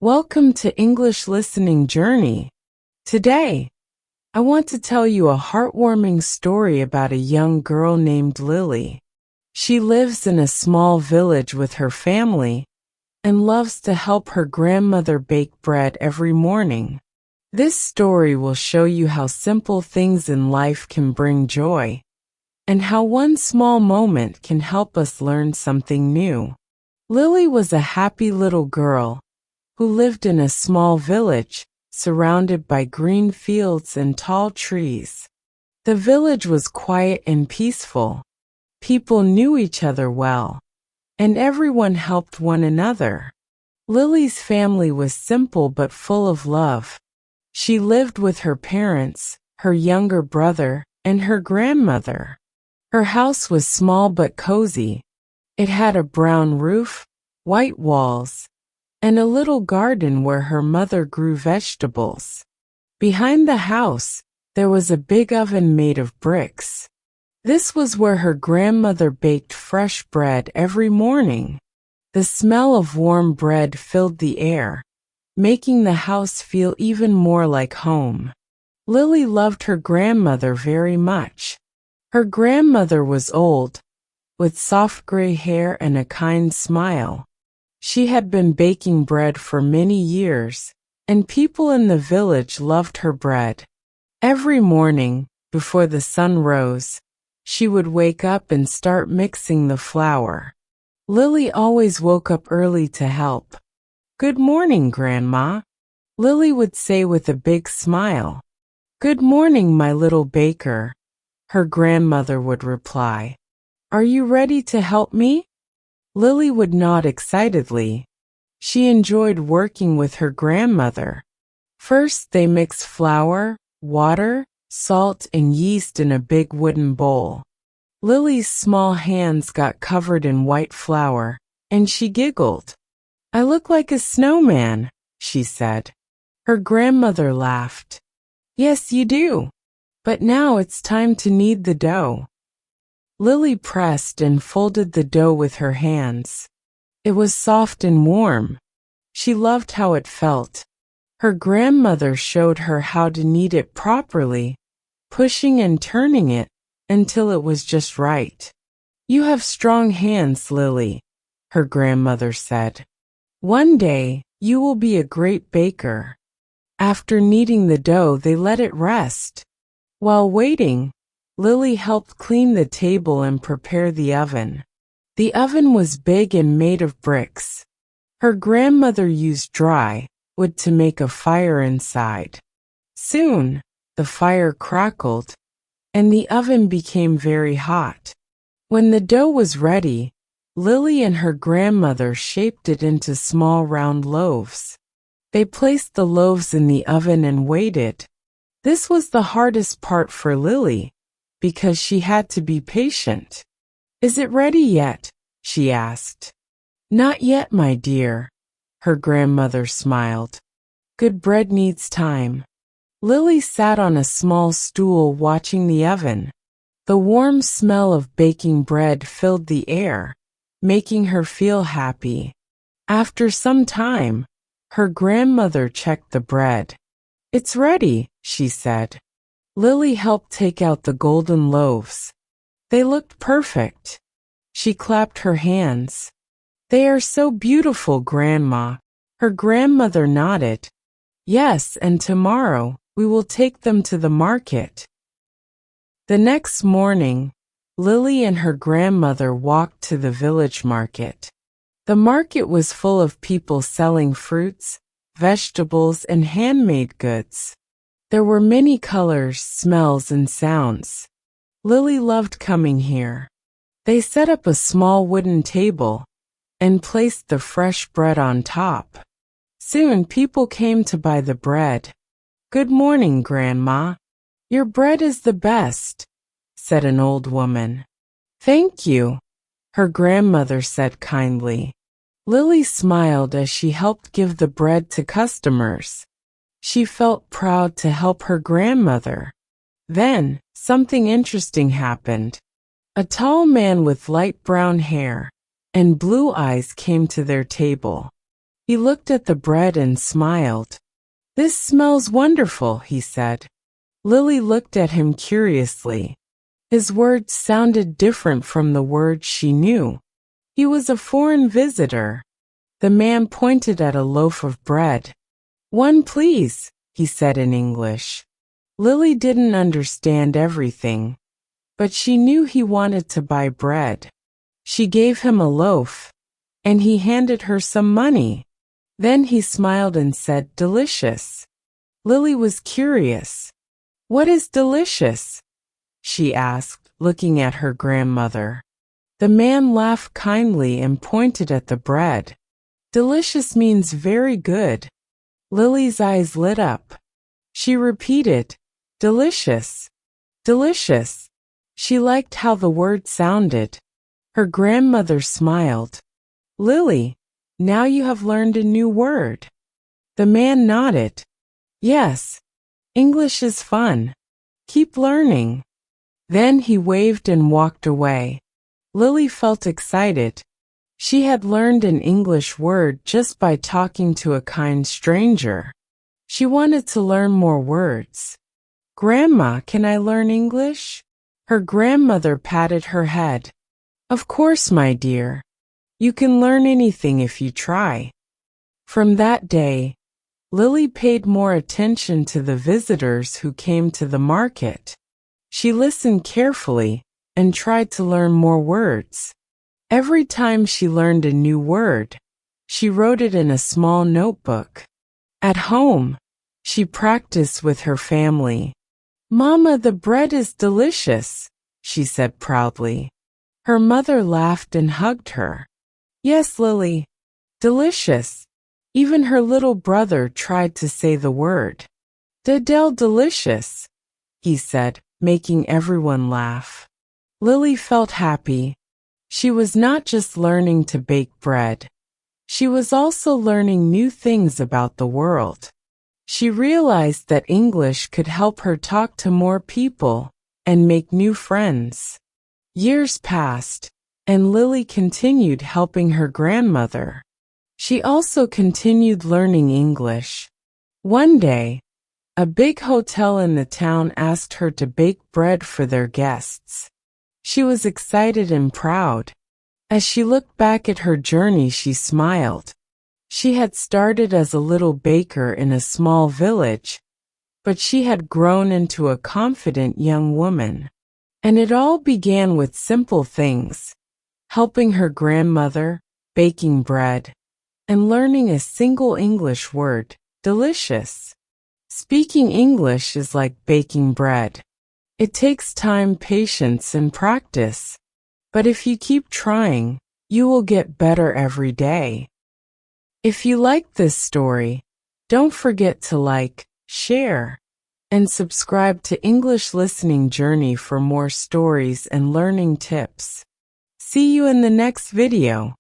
Welcome to English Listening Journey. Today, I want to tell you a heartwarming story about a young girl named Lily. She lives in a small village with her family and loves to help her grandmother bake bread every morning. This story will show you how simple things in life can bring joy and how one small moment can help us learn something new. Lily was a happy little girl who lived in a small village surrounded by green fields and tall trees. The village was quiet and peaceful. People knew each other well, and everyone helped one another. Lily's family was simple but full of love. She lived with her parents, her younger brother, and her grandmother. Her house was small but cozy. It had a brown roof, white walls, and a little garden where her mother grew vegetables. Behind the house, there was a big oven made of bricks. This was where her grandmother baked fresh bread every morning. The smell of warm bread filled the air, making the house feel even more like home. Lily loved her grandmother very much. Her grandmother was old, with soft gray hair and a kind smile. She had been baking bread for many years, and people in the village loved her bread. Every morning, before the sun rose, she would wake up and start mixing the flour. Lily always woke up early to help. "Good morning, Grandma," Lily would say with a big smile. "Good morning, my little baker," her grandmother would reply. "Are you ready to help me?" Lily would nod excitedly. She enjoyed working with her grandmother. First, they mixed flour, water, salt, and yeast in a big wooden bowl. Lily's small hands got covered in white flour, and she giggled. "I look like a snowman," she said. Her grandmother laughed. "Yes, you do. But now it's time to knead the dough." Lily pressed and folded the dough with her hands. It was soft and warm. She loved how it felt. Her grandmother showed her how to knead it properly, pushing and turning it until it was just right. "You have strong hands, Lily," her grandmother said. "One day, you will be a great baker." After kneading the dough, they let it rest. While waiting, Lily helped clean the table and prepare the oven. The oven was big and made of bricks. Her grandmother used dry wood to make a fire inside. Soon, the fire crackled, and the oven became very hot. When the dough was ready, Lily and her grandmother shaped it into small round loaves. They placed the loaves in the oven and waited. This was the hardest part for Lily, because she had to be patient. "Is it ready yet?" she asked. "Not yet, my dear," her grandmother smiled. "Good bread needs time." Lily sat on a small stool watching the oven. The warm smell of baking bread filled the air, making her feel happy. After some time, her grandmother checked the bread. "It's ready," she said. Lily helped take out the golden loaves. They looked perfect. She clapped her hands. "They are so beautiful, Grandma." Her grandmother nodded. "Yes, and tomorrow we will take them to the market." The next morning, Lily and her grandmother walked to the village market. The market was full of people selling fruits, vegetables, and handmade goods. There were many colors, smells, and sounds. Lily loved coming here. They set up a small wooden table and placed the fresh bread on top. Soon people came to buy the bread. "Good morning, Grandma. Your bread is the best," said an old woman. "Thank you," her grandmother said kindly. Lily smiled as she helped give the bread to customers. She felt proud to help her grandmother. Then, something interesting happened. A tall man with light brown hair and blue eyes came to their table. He looked at the bread and smiled. "This smells wonderful," he said. Lily looked at him curiously. His words sounded different from the words she knew. He was a foreign visitor. The man pointed at a loaf of bread. "One, please," he said in English. Lily didn't understand everything, but she knew he wanted to buy bread. She gave him a loaf, and he handed her some money. Then he smiled and said, "Delicious." Lily was curious. "What is delicious?" she asked, looking at her grandmother. The man laughed kindly and pointed at the bread. "Delicious means very good." Lily's eyes lit up. She repeated, "Delicious, delicious." She liked how the word sounded. Her grandmother smiled. "Lily, now you have learned a new word." The man nodded. "Yes, English is fun. Keep learning." Then he waved and walked away. Lily felt excited. She had learned an English word just by talking to a kind stranger. She wanted to learn more words. "Grandma, can I learn English?" Her grandmother patted her head. "Of course, my dear. You can learn anything if you try." From that day, Lily paid more attention to the visitors who came to the market. She listened carefully and tried to learn more words. Every time she learned a new word, she wrote it in a small notebook. At home, she practiced with her family. "Mama, the bread is delicious," she said proudly. Her mother laughed and hugged her. "Yes, Lily, delicious." Even her little brother tried to say the word. Delicious," he said, making everyone laugh. Lily felt happy. She was not just learning to bake bread. She was also learning new things about the world. She realized that English could help her talk to more people and make new friends. Years passed, and Lily continued helping her grandmother. She also continued learning English. One day, a big hotel in the town asked her to bake bread for their guests. She was excited and proud. As she looked back at her journey, she smiled. She had started as a little baker in a small village, but she had grown into a confident young woman. And it all began with simple things: helping her grandmother, baking bread, and learning a single English word, delicious. Speaking English is like baking bread. It takes time, patience, and practice. But if you keep trying, you will get better every day. If you like this story, don't forget to like, share, and subscribe to English Listening Journey for more stories and learning tips. See you in the next video.